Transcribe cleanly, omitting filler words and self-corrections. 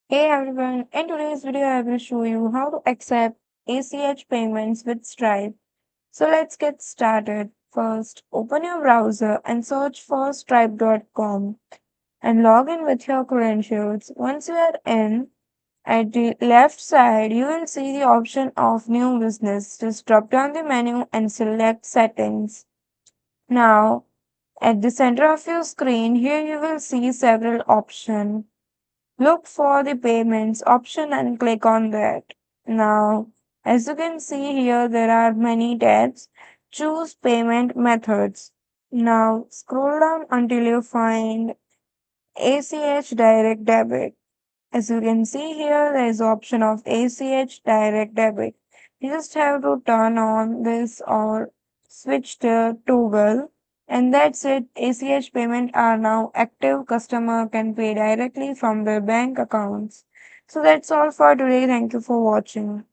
Hey everyone, in today's video I will show you how to accept ACH payments with Stripe. So let's get started. First, open your browser and search for stripe.com and log in with your credentials. Once you are in, at the left side you will see the option of new business. Just drop down the menu and select settings. Now, at the center of your screen, here you will see several options. Look for the payments option and click on that. Now, as you can see here, there are many tabs. Choose payment methods. Now, scroll down until you find ACH Direct Debit. As you can see here, there is option of ACH Direct Debit. You just have to turn on this or switch the toggle, and that's it. ACH payment are now active. Customer can pay directly from their bank accounts. So that's all for today. Thank you for watching.